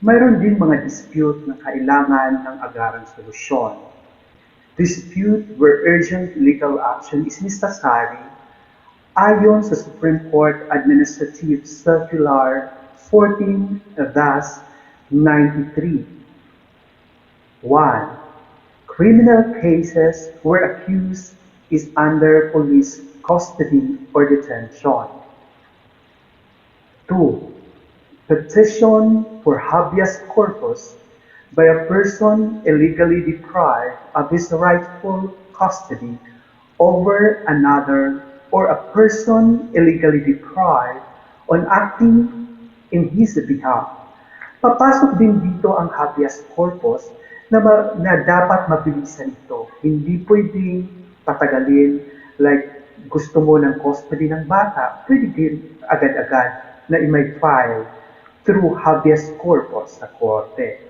Mayroon din mga dispute na kailangan ng agarang solusyon. Dispute where urgent legal action is necessary ayon sa Supreme Court Administrative Circular 15-93. 1. Criminal cases where accused is under police custody or detention. 2. Petition for habeas corpus by a person illegally deprived of his rightful custody over another or a person illegally deprived on acting in his behalf. Papasok din dito ang habeas corpus na dapat mabilisan ito. Hindi pwedeng patagalin, like gusto mo ng custody ng bata, pwede din agad-agad na i-may file through habeas corpus sa korte.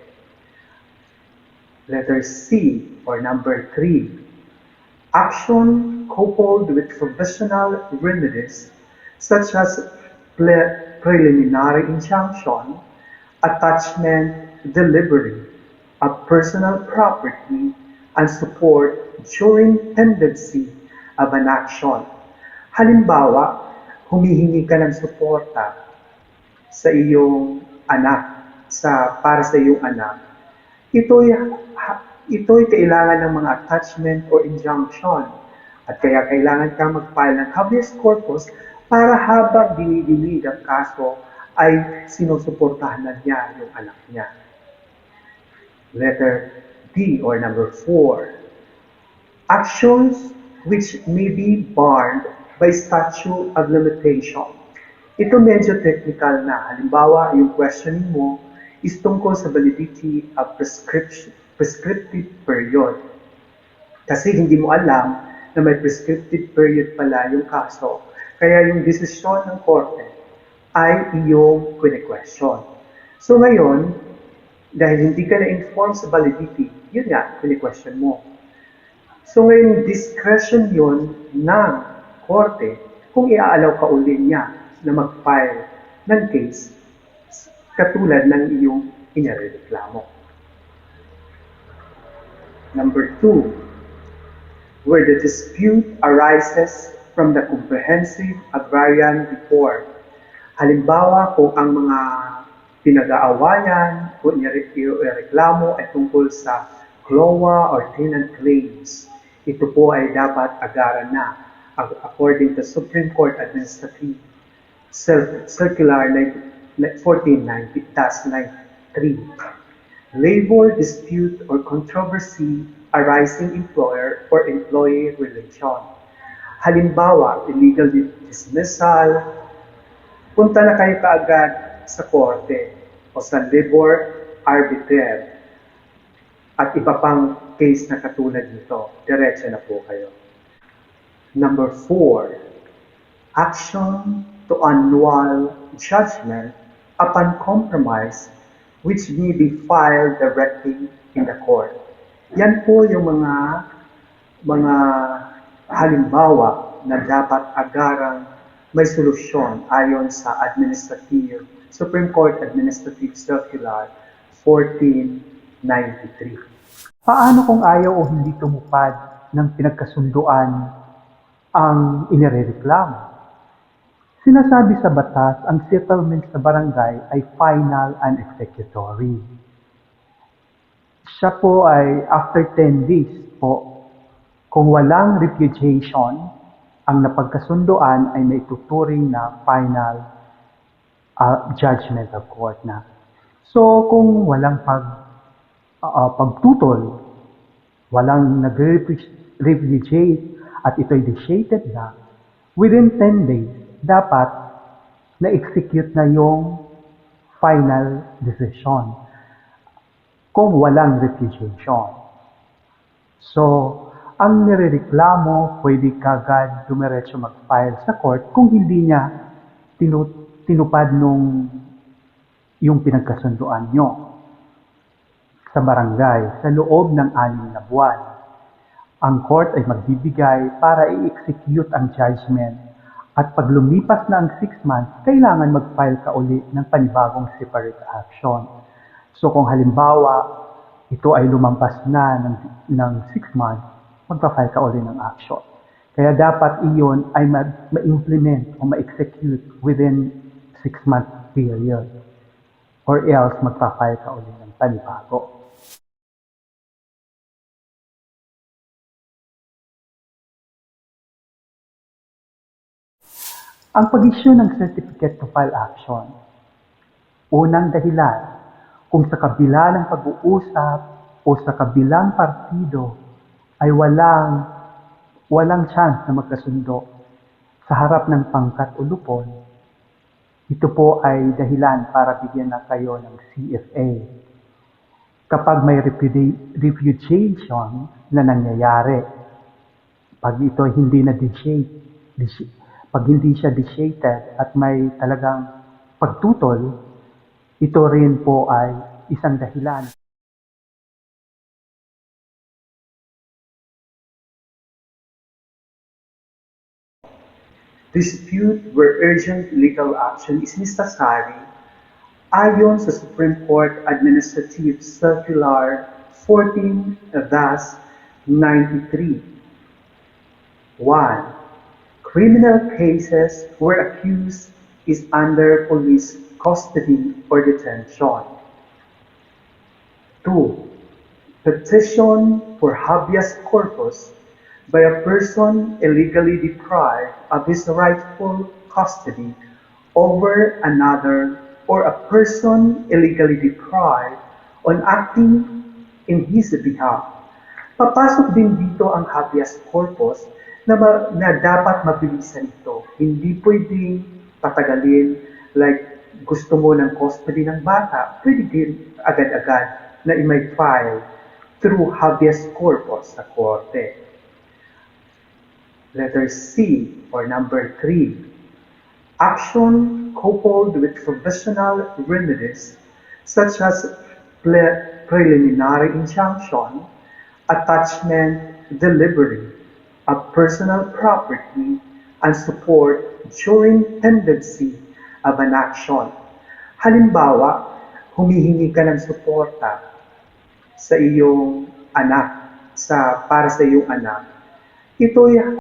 Letter C, or number 3. Action coupled with provisional remedies such as preliminary injunction, attachment, delivery of personal property, and support during pendency of an action. Halimbawa, humihingi ka ng suporta sa iyong anak, para sa iyong anak, ito'y kailangan ng mga attachment or injunction. At kaya kailangan kang mag-file ng habeas corpus para habang dinidinig ang kaso ay sinusuportahan na niya yung anak niya. Letter D, or number 4. Actions which may be barred by statute of limitation. Ito medyo technical na. Halimbawa, yung questioning mo is tungkol sa validity of prescriptive period. Kasi hindi mo alam na may prescriptive period pala yung kaso. Kaya yung desisyon ng korte ay iyong question. So ngayon, dahil hindi ka na-inform sa validity, yun nga, question mo. So ngayon, discretion yun ng korte kung iaalaw ka uli niya na mag-file ng case katulad ng iyong inireklamo. Number 2, where the dispute arises from the comprehensive agrarian report. Halimbawa, kung ang mga pinag-aawayan o inireklamo ay tungkol sa CLOA or tenant claims, ito po ay dapat agaran na according to Supreme Court Administrative Circular 1493. Labor dispute or controversy arising employer or employee relation. Halimbawa, illegal dismissal, punta na kayo kaagad sa korte o sa labor arbitrary at iba pang case na katulad nito. Diretso na po kayo. Number 4, action to annul judgment upon compromise which may be filed directly in the court. Yan po yung mga halimbawa na dapat agarang may solusyon ayon sa Supreme Court Administrative Circular 1493. Paano kung ayaw o hindi tumupad ng pinagkasunduan ang inirereklamo? Sinasabi sa batas, ang settlement sa barangay ay final and executory. Siya po ay after 10 days po, kung walang repudiation, ang napagkasunduan ay maituturing na final judgment of court na. So kung walang pagtutol, walang nag-repudiate at ito'y decided na, within 10 days, dapat na-execute na yung final decision kung walang repudiation. So, ang nirereklamo, pwede kagad dumiretso mag-file sa court kung hindi niya tinupad yung pinagkasunduan nyo sa barangay sa loob ng 6 na buwan. Ang court ay magbibigay para i-execute ang judgment. At pag lumipas na ang 6 months, kailangan mag-file ka uli ng panibagong separate action. So kung halimbawa, ito ay lumampas na ng 6 months, magpa-file ka ulit ng action. Kaya dapat iyon ay ma-implement o ma-execute within 6-month period. Or else, magpa-file ka ulit ng panibago. Ang pag-issue ng Certificate to File Action. Unang dahilan, kung sa kabila ng pag-uusap o sa kabilang partido ay walang chance na magkasundo sa harap ng pangkat o lupon, ito po ay dahilan para bigyan na kayo ng CFA. Kapag may repudiation na nangyayari, pag ito hindi na pag hindi siya dishated at may talagang pagtutol, ito rin po ay isang dahilan. Dispute where urgent legal action is necessary ayon sa Supreme Court Administrative Circular 14-93. 1. Criminal cases where accused is under police custody or detention. 2. Petition for habeas corpus by a person illegally deprived of his rightful custody over another or a person illegally deprived on acting in his behalf. Papasok din dito ang habeas corpus na dapat mabilisan ito. Hindi pwedeng patagalin, like gusto mo ng custody ng bata, pwede din agad-agad na i-may file through habeas corpus sa korte. Letter C, or number 3. Action coupled with provisional remedies such as preliminary injunction, attachment, delivery of personal property, and support during pendency of an action. Halimbawa, humihingi ka ng suporta sa iyong anak, para sa iyong anak. Ito'y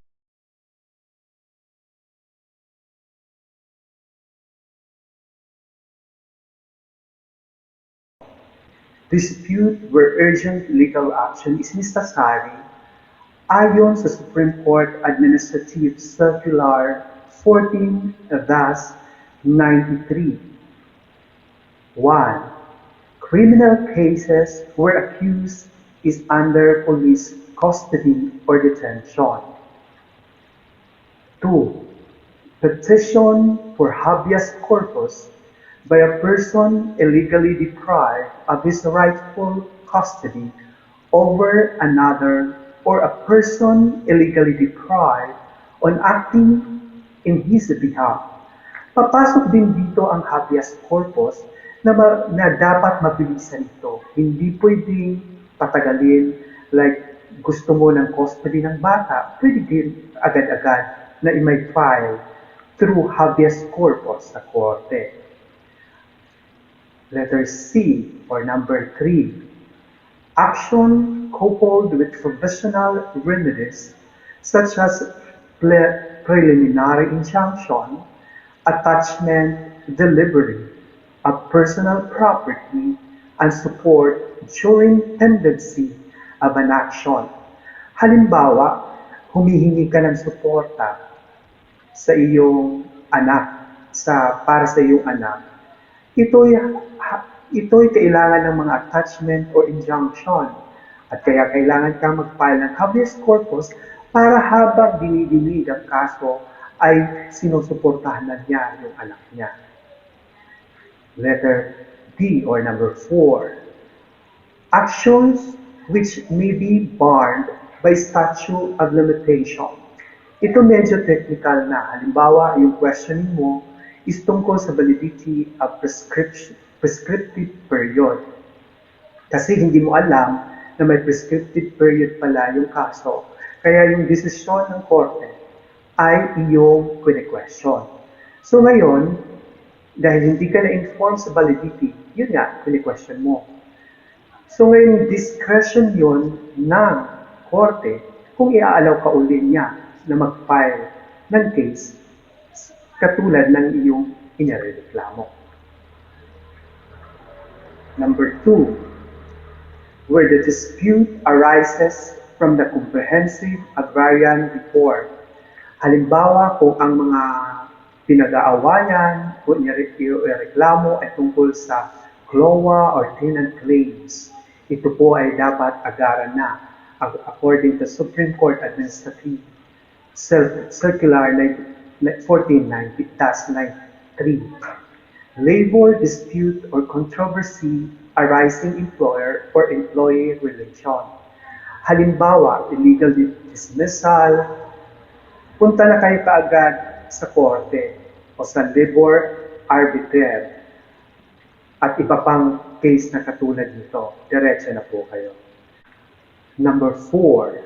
dispute where urgent legal action is necessary ayon sa Supreme Court Administrative Circular 14-93. 1. Criminal cases where accused is under police custody or detention. 2. Petition for habeas corpus by a person illegally deprived of his rightful custody over another or a person illegally deprived on acting in his behalf. Papasok din dito ang habeas corpus na dapat mabilisan ito. Hindi pwedeng patagalin, like gusto mo ng custody ng bata, pwede din agad-agad na i-may file through habeas corpus sa korte. Letter C, or number 3. Action coupled with provisional remedies such as preliminary injunction, attachment, delivery of personal property, and support during pendency of an action. Halimbawa, humihingi ka ng suporta sa iyong anak, para sa iyong anak. Ito'y kailangan ng mga attachment or injunction. At kaya kailangan kang mag-file ng habeas corpus para habang dinidinig ang kaso ay sinusuportahan na niya yung anak niya. Letter D, or number 4. Actions which may be barred by statute of limitation. Ito medyo technical na. Halimbawa, yung questioning mo is tungkol sa validity of prescriptive period. Kasi hindi mo alam na may prescriptive period pala yung kaso. Kaya yung desisyon ng korte ay iyong question. So ngayon, Dahil hindi ka na-inform sa validity, yun nga, question mo. So ngayon, discretion yun ng korte kung iaalaw ka uli niya na mag-file ng case katulad ng iyong inireklamo. Number 2, where the dispute arises from the comprehensive agrarian report. Halimbawa, kung ang mga pinag-aawayan o ireklamo ay tungkol sa CLOA or tenant claims, ito po ay dapat agaran na according to Supreme Court Administrative Circular 1490-93. Labor dispute or controversy arising employer or employee relation. Halimbawa, illegal dismissal, punta na kayo kaagad sa korte o sa labor arbiter at iba pang case na katulad nito. Diretso na po kayo. Number 4,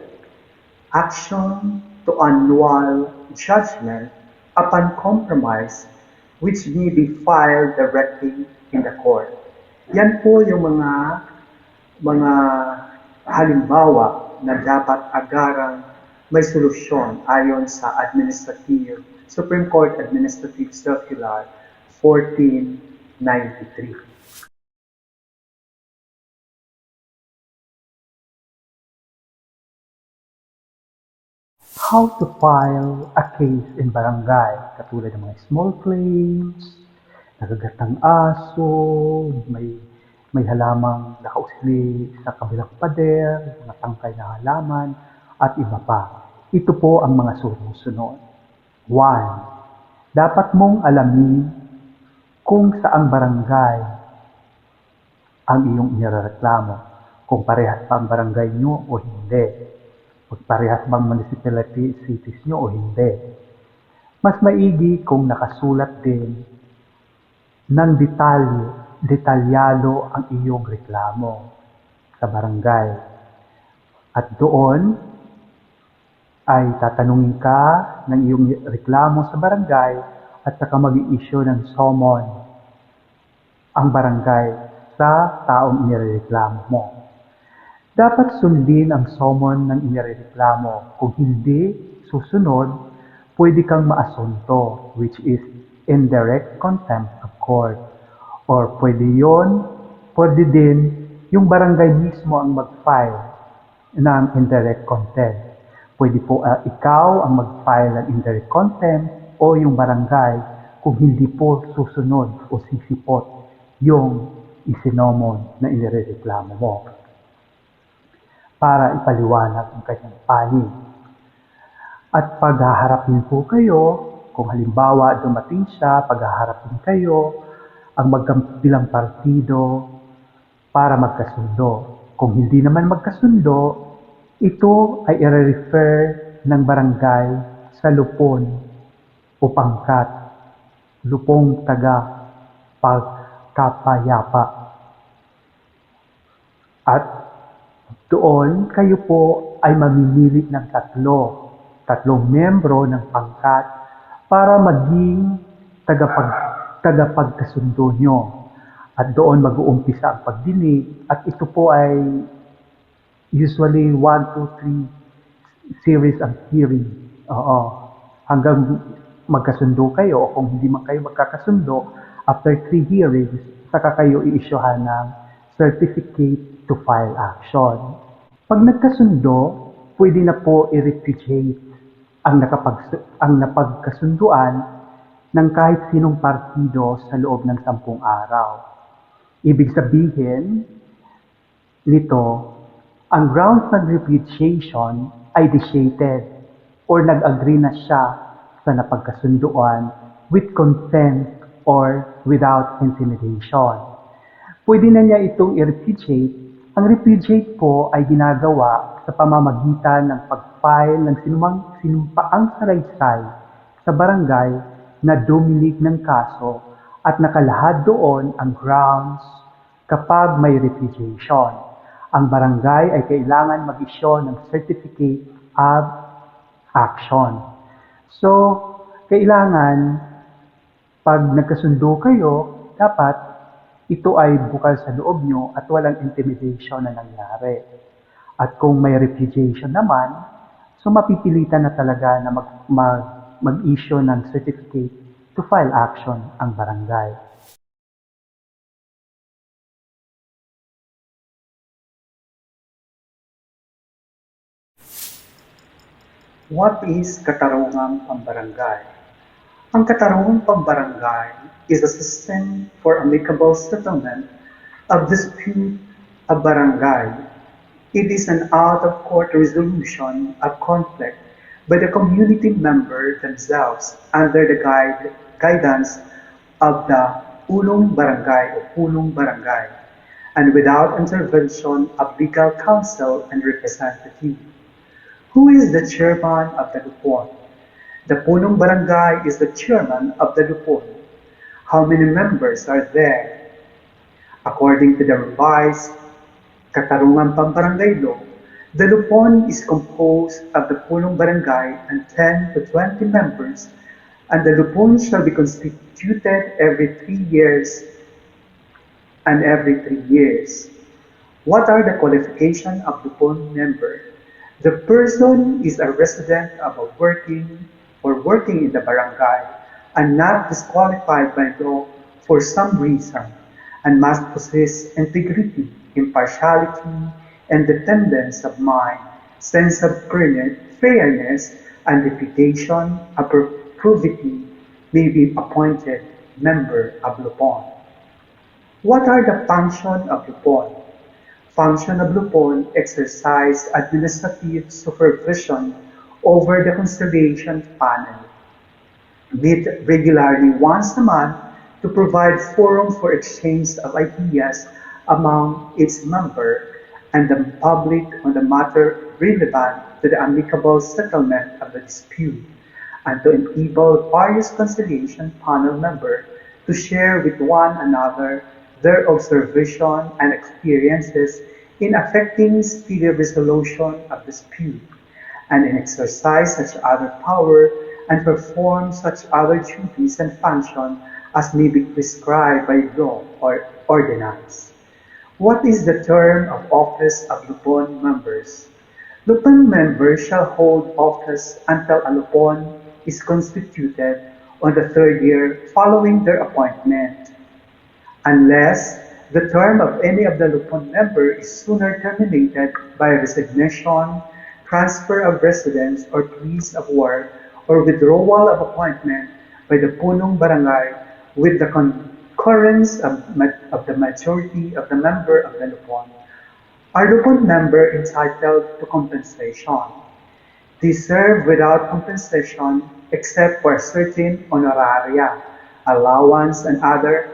action to annul judgment upon compromise which may be filed directly in the court. Yan po yung mga halimbawa na dapat agarang may solusyon ayon sa Supreme Court Administrative Circular 1493. How to file a case in barangay, katulad ng mga small claims, nagagatang aso, may halamang nakausli sa kabilang pader, mga tangkay na halaman, at iba pa. Ito po ang mga sumusunod. 1. Dapat mong alamin kung saang barangay ang iyong inireklamo, kung parehas pa ang barangay nyo o hindi. Parehas bang municipality cities nyo o hindi. Mas maigi kung nakasulat din ng detalyado ang iyong reklamo sa barangay. At doon ay tatanungin ka ng iyong reklamo sa barangay at saka mag-i-issue ng summon ang barangay sa taong inireklamo mo. Dapat sundin ang summon ng inireklamo. Kung hindi susunod, pwede kang maasunto, which is indirect contempt of court. Or pwede din yung barangay mismo ang mag-file ng indirect contempt. Pwede po ikaw ang mag-file ng indirect contempt o yung barangay kung hindi po susunod o sisipot yung isinomon na inireklamo mo, para ipaliwanag ang kanyang panig. At paghaharapin po kayo, kung halimbawa dumating siya, paghaharapin kayo, ang magkabilang partido para magkasundo. Kung hindi naman magkasundo, ito ay i-refer ng barangay sa lupon o pangkat, lupong taga pagkapayapa. At doon, kayo po ay mamimili ng tatlong membro ng pangkat para maging tagapagkasundo nyo. At doon mag-uumpisa ang pagdinig at ito po ay usually 1, 2, 3 series ang hearing. Hanggang magkasundo kayo o kung hindi man kayo magkakasundo, after 3 hearings, saka kayo i-issuehan ng certificate to file action. Pag nagkasundo, pwede na po i-repudiate ang napagkasunduan ng kahit sinong partido sa loob ng 10 araw. Ibig sabihin nito, ang grounds ng repudiation ay vitiated or nag-agree na siya sa napagkasunduan with consent or without intimidation. Pwede na niya itong i-repudiate. Ang repudiate po ay ginagawa sa pamamagitan ng pag-file ng sinumpaang salaysay sa barangay na duminig ng kaso at nakalahad doon ang grounds kapag may repudiation. Ang barangay ay kailangan mag-issue ng certificate of action. So, kailangan Pag nagkasundo kayo, dapat ito ay bukal sa loob nyo at walang intimidation na nangyari. At kung may repudiation naman, so mapipilitan na talaga na mag-issue ng certificate to file action ang barangay. What is Katarungang Pambarangay? Ang Katarungang Pambarangay is a system for amicable settlement of dispute of barangay. It is an out-of-court resolution of conflict by the community member themselves under the guidance of the Punong Barangay or Punong Barangay, and without intervention of legal counsel and representative. Who is the chairman of the Lupon? The Punong Barangay is the chairman of the Lupon. How many members are there? According to the revised Katarungan Pambarangay Law, the Lupon is composed of the Punong Barangay and 10 to 20 members, and the Lupon shall be constituted every 3 years and every 3 years. What are the qualifications of Lupon member? The person is a resident of a working in the barangay and not disqualified by law for some reason, and must possess integrity, impartiality, independence of mind, sense of fairness, and reputation of probity may be appointed member of Lupon. What are the functions of Lupon? Function of Lupon exercise administrative supervision over the conciliation panel, meet regularly once a month to provide forum for exchange of ideas among its members and the public on the matter relevant to the amicable settlement of the dispute, and to enable various conciliation panel members to share with one another their observation and experiences in affecting speedy resolution of dispute, and in exercise such other power and perform such other duties and functions as may be prescribed by law or ordinance. What is the term of office of Lupon members? Lupon members shall hold office until a Lupon is constituted on the 3rd year following their appointment, unless the term of any of the Lupon member is sooner terminated by resignation, transfer of residence or place of work, or withdrawal of appointment by the Punong Barangay with the concurrence of the majority of the member of the Lupon. Are Lupon member entitled to compensation? They serve without compensation except for certain honoraria, allowance, and other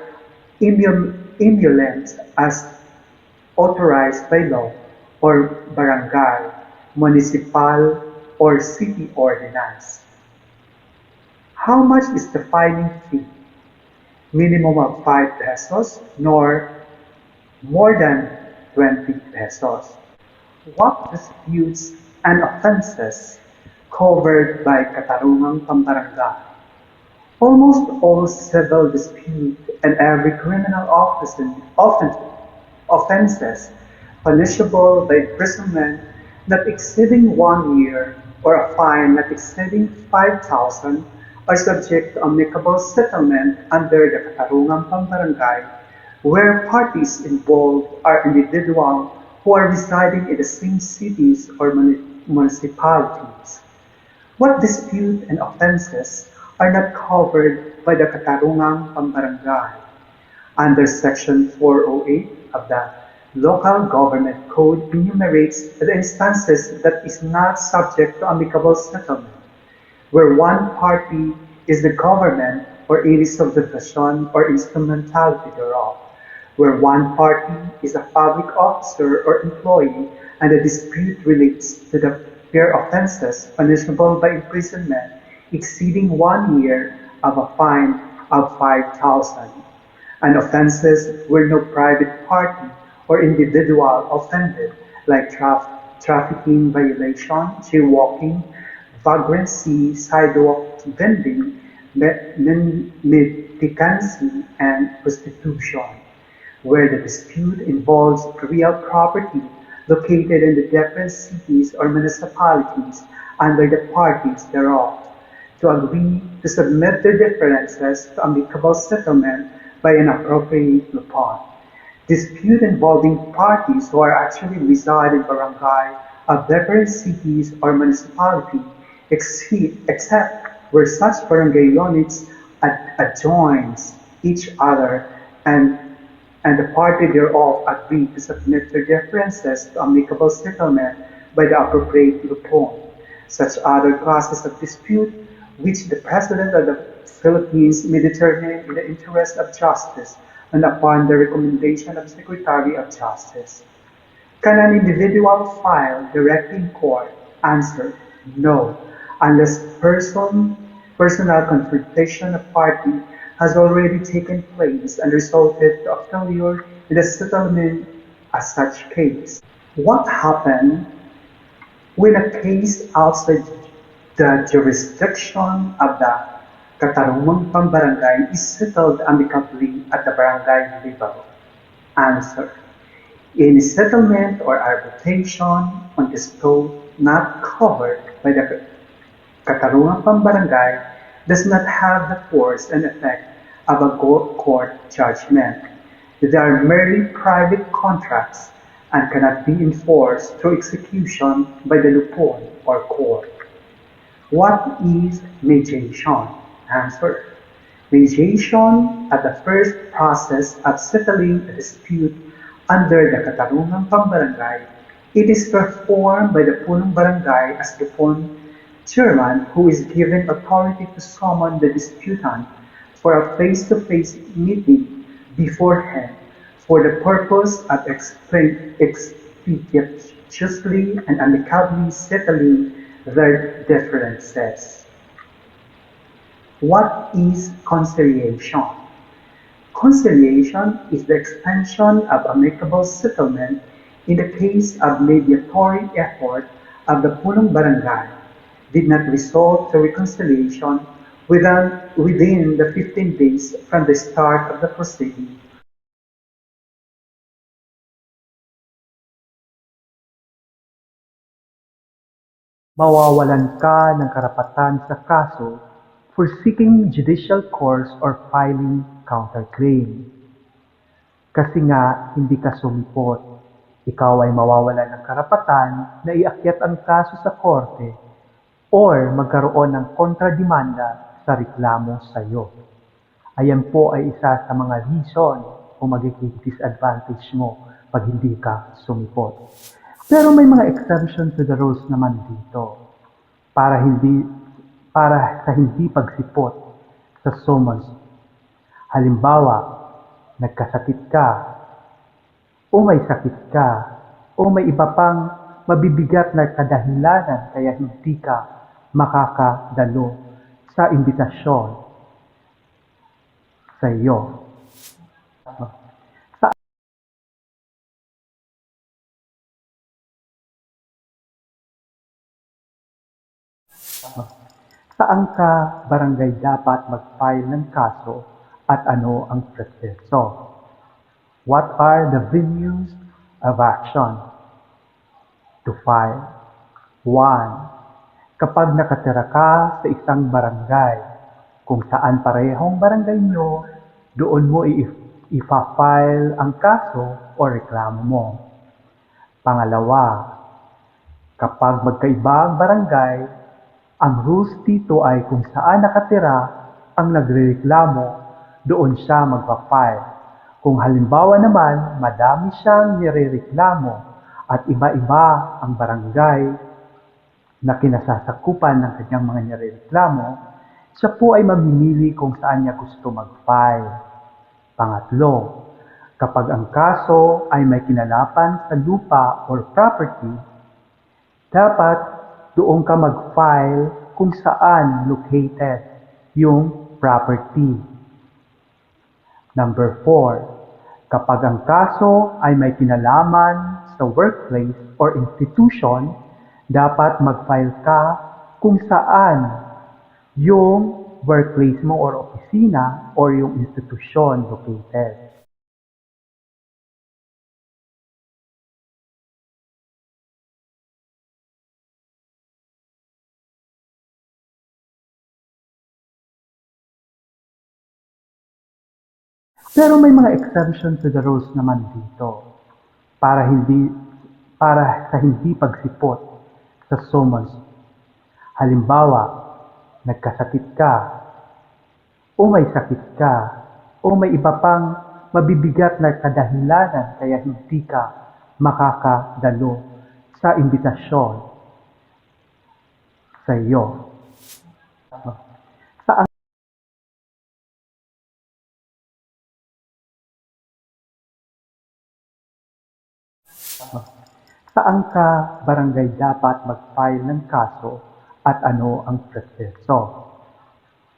emoluments as authorized by law or barangay, municipal, or city ordinance. How much is the filing fee? Minimum of 5 pesos, nor more than 20 pesos. What disputes and offenses covered by Katarungang Pambarangay? Almost all civil disputes and every criminal offenses punishable by imprisonment not exceeding 1 year or a fine not exceeding 5,000 are subject to amicable settlement under the Katarungang Pambarangay, where parties involved are individuals who are residing in the same cities or municipalities. What dispute and offenses are not covered by the Katarungang Pambarangay? Under Section 408 of the Local Government Code enumerates the instances that is not subject to amicable settlement, where one party is the government or any subdivision or instrumentality thereof, where one party is a public officer or employee and the dispute relates to the mere offenses punishable by imprisonment exceeding 1 year of a fine of 5,000, and offenses where no private party or individual offended, like trafficking violation, jaywalking, vagrancy, sidewalk vending, mendicancy and prostitution, where the dispute involves real property located in the different cities or municipalities under the parties thereof, to agree to submit their differences to amicable settlement by an appropriate lupon. Dispute involving parties who are actually reside in barangay of different cities or municipality, except where such barangay units adjoins each other and the party thereof agree to submit their differences to amicable settlement by the appropriate lupon. Such other classes of dispute which the President of the Philippines may determine in the interest of justice and upon the recommendation of Secretary of Justice. Can an individual file directly in court? Answer: no, unless personal confrontation of party has already taken place and resulted to a failure in the settlement of such case. What happened when a case outside the jurisdiction of the Katarungan Pambarangay is settled amicably at the barangay level? Answer: any settlement or arbitration on dispute not covered by the Katarungan Pambarangay does not have the force and effect of a court judgment. They are merely private contracts and cannot be enforced through execution by the lupon or court. What is mediation? Answer: mediation is the first process of settling a dispute under the Katarungan Pambarangay. It is performed by the punong barangay as the chairman, who is given authority to summon the disputant for a face-to-face meeting beforehand for the purpose of expeditiously and amicably settling their differences. What is conciliation? Conciliation is the extension of amicable settlement in the case of mediatory effort of the punong barangay did not result to reconciliation within the 15 days from the start of the proceeding. Mawawalan ka ng karapatan sa kaso for seeking judicial course or filing counterclaim. Kasi nga hindi ka sumipot, ikaw ay mawawalan ng karapatan na iakyat ang kaso sa korte or magkaroon ng kontrademanda sa reklamo sa iyo. Ayan po ay isa sa mga reason kung magiging disadvantage mo pag hindi ka sumipot. Pero may mga exemption to the rules naman dito para sa hindi pagsipot sa summons. Halimbawa, nagkasakit ka, o may sakit ka, o may iba pang mabibigat na kadahilanan kaya hindi ka makakadalo sa imbitasyon sa iyo. Saan ka barangay dapat mag-file ng kaso at ano ang proseso? What are the venues of action to file? 1. Kapag nakatira ka sa isang barangay, kung saan parehong barangay nyo, doon mo ipa-file ang kaso o reklamo mo. Pangalawa, kapag magkaiba ang barangay, ang rules dito ay kung saan nakatira ang nagrereklamo, doon siya magpa-file. Kung halimbawa naman, madami siyang nirereklamo at iba-iba ang barangay na kinasasakupan ng kanyang mga nirereklamo, siya po ay mamimili kung saan niya gusto mag-file. Pangatlo, kapag ang kaso ay may kinalapan sa lupa or property, dapat doon ka mag-file kung saan located yung property. Number 4, kapag ang kaso ay may kinalaman sa workplace or institution, dapat mag-file ka kung saan yung workplace mo or opisina or yung institusyon located. Pero may mga exception to the rules naman dito para sa hindi pagsipot sa summons. Halimbawa, nagkasakit ka o may sakit ka o may iba pang mabibigat na kadahilanan kaya hindi ka makakadalo sa imbitasyon sa iyo. Sa Saan ka barangay dapat mag-file ng kaso at ano ang proseso?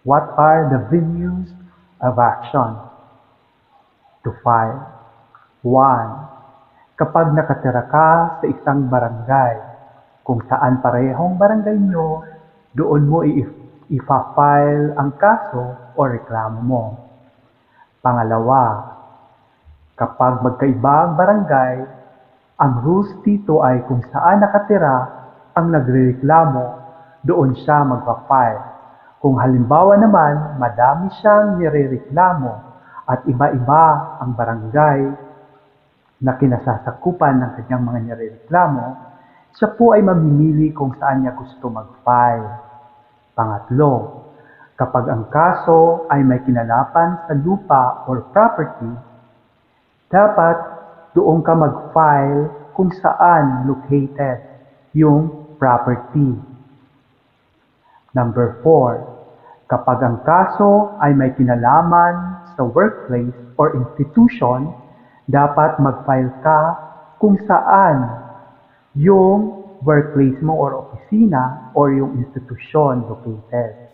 What are the venues of action to file? 1. Kapag nakatira ka sa isang barangay, kung saan parehong barangay nyo, doon mo ipa-file ang kaso o reklamo mo. Pangalawa, kapag magkaiba ang barangay, ang rules dito ay kung saan nakatira ang nagrereklamo, doon siya magpa-file. Kung halimbawa naman, madami siyang nirereklamo at iba-iba ang barangay na kinasasakupan ng kanyang mga nirereklamo, siya po ay mamimili kung saan niya gusto mag-file. Pangatlo, kapag ang kaso ay may kinalapan sa lupa or property, dapat doon ka mag-file kung saan located yung property. Number 4, kapag ang kaso ay may kinalaman sa workplace or institution, dapat mag-file ka kung saan yung workplace mo or opisina or yung institusyon located.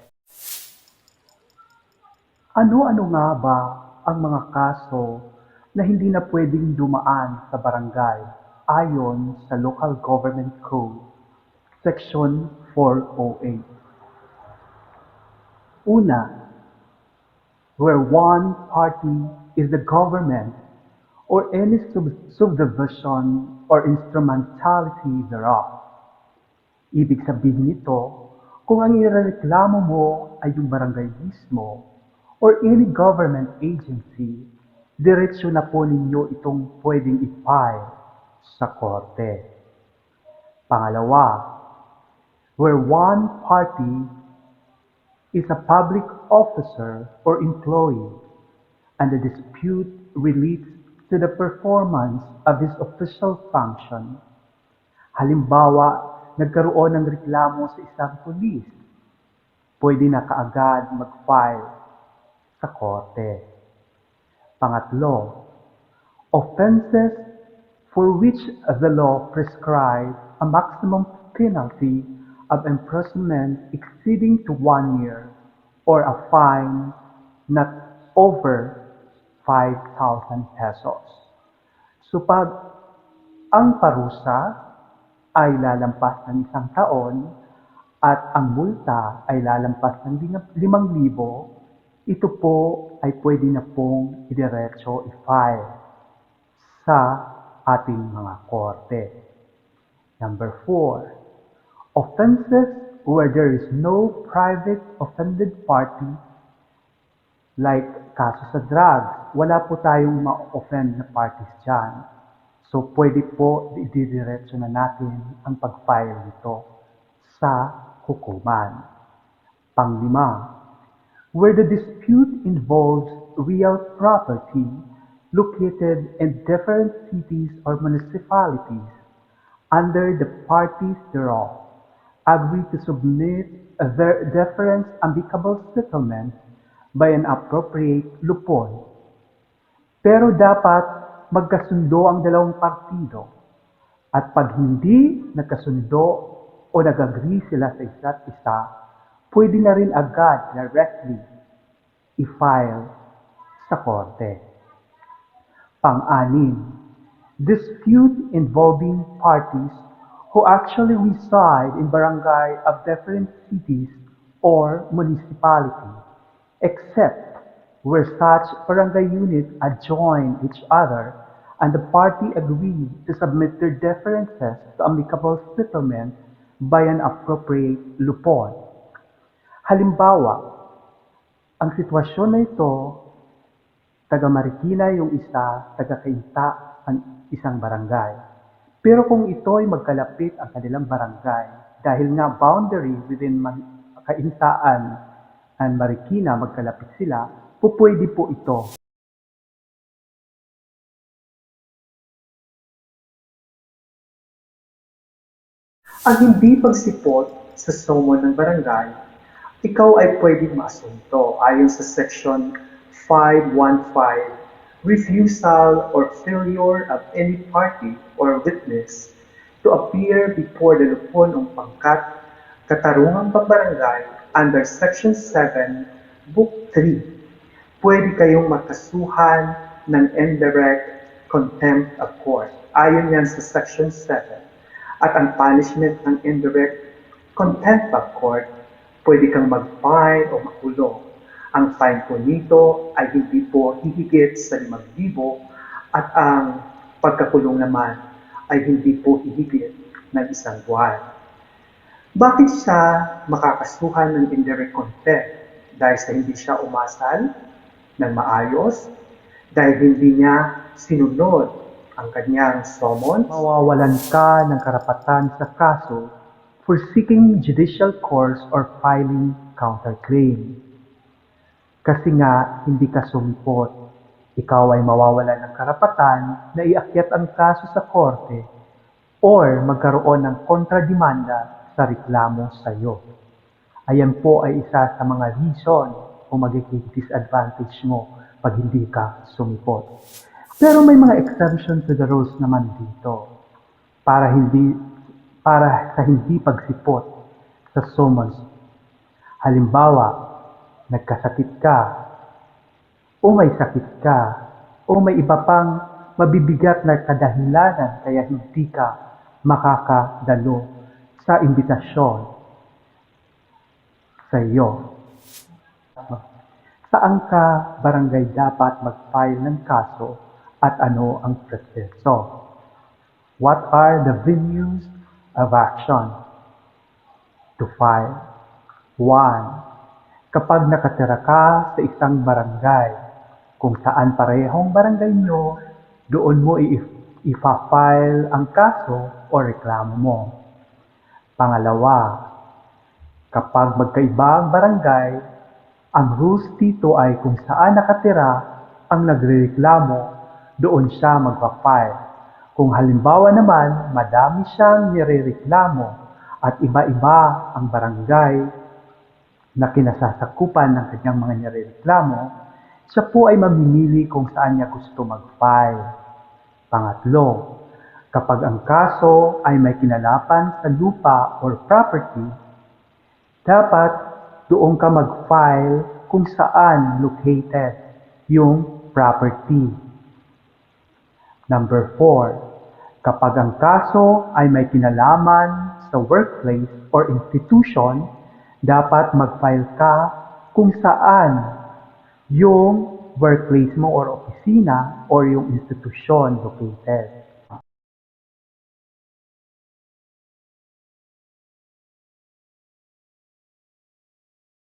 Ano-ano nga ba ang mga kaso na hindi na pwedeng dumaan sa barangay ayon sa Local Government Code, Section 408? Una, where one party is the government or any subdivision or instrumentality thereof. Ibig sabihin nito, kung ang irereklamo mo ay yung barangay mismo or any government agency, diretsyo na po ninyo itong pwedeng i-file sa korte. Pangalawa, where one party is a public officer or employee and the dispute relates to the performance of his official function. Halimbawa, nagkaroon ng reklamo sa isang pulis, pwede na kaagad mag-file sa korte. Pangatlo, offenses for which the law prescribes a maximum penalty of imprisonment exceeding to 1 year or a fine not over 5,000 pesos. So pag ang parusa ay lalampas ng 1 taon at ang multa ay lalampas ng 5,000, ito po ay pwede na pong idiretso i-file sa ating mga korte. Number 4, offenses where there is no private offended party, like kaso sa drugs, wala po tayong ma-offend na parties dyan. So pwede po ididiretso na natin ang pag-file nito sa hukuman. Panglima, where the dispute involves real property located in different cities or municipalities, under the parties thereof agree to submit their difference amicable settlement by an appropriate lupon. Pero dapat magkasundo ang dalawang partido at pag hindi nagkasundo o nag-agree sila sa isa't isa, pwede na rin agad directly i-file sa korte. Pang-anim, dispute involving parties who actually reside in barangay of different cities or municipalities. except where such barangay units adjoin each other and the party agree to submit their differences to amicable settlement by an appropriate lupon. Halimbawa, ang sitwasyon na ito, taga Marikina yung isa, taga Cainta ang isang barangay. Pero kung ito ay magkalapit ang kanilang barangay, dahil nga boundary within Caintaan and Marikina, magkalapit sila, pwede po ito. Ang hindi pagsipot sa summon ng barangay, ikaw ay pwedeng maasunto ayon sa Section 515, refusal or failure of any party or witness to appear before the lupon ng pangkat katarungang pambarangay under Section 7, Book 3. Pwede kayong makasuhan ng indirect contempt of court. Ayon yan sa Section 7. At ang punishment ng indirect contempt of court, pwede kang mag-fine o makulong. Ang fine po nito ay hindi po hihigit sa 5,000 at ang pagkakulong naman ay hindi po hihigit ng 1 buwan. Bakit siya makakasuhan ng indirect contempt? Dahil sa hindi siya umasal ng maayos, dahil hindi niya sinunod ang kanyang summons, Mawawalan ka ng karapatan sa kaso for seeking judicial course or filing counterclaim. Kasi nga, hindi ka sumipot. Ikaw ay mawawalan ng karapatan na iakyat ang kaso sa korte or magkaroon ng kontrademanda sa reklamo sa iyo. Ayan po ay isa sa mga reason kung magiging disadvantage mo pag hindi ka sumipot. Pero may mga exemption to the rules naman dito para sa hindi pagsipot sa summons. Halimbawa, nagkasakit ka, o may sakit ka, o may iba pang mabibigat na kadahilanan kaya hindi ka makakadalo sa imbitasyon sa iyo. Saan ka barangay dapat mag-file ng kaso at ano ang proseso? What are the venues of action to file? 1. Kapag nakatira ka sa isang barangay, kung saan parehong barangay nyo, doon mo ifa-file ang kaso o reklamo mo. Pangalawa, kapag magkaiba ang barangay, ang rules dito ay kung saan nakatira ang nagrereklamo, doon siya magpa-file. Kung halimbawa naman, madami siyang nirereklamo at iba-iba ang barangay na kinasasakupan ng kanyang mga nirereklamo, siya po ay mamimili kung saan niya gusto mag-file. Pangatlo, kapag ang kaso ay may kinalapan sa lupa or property, dapat doon ka mag-file kung saan located yung property. Number 4, kapag ang kaso ay may kinalaman sa workplace or institution, dapat mag-file ka kung saan yung workplace mo or opisina or yung institusyon located.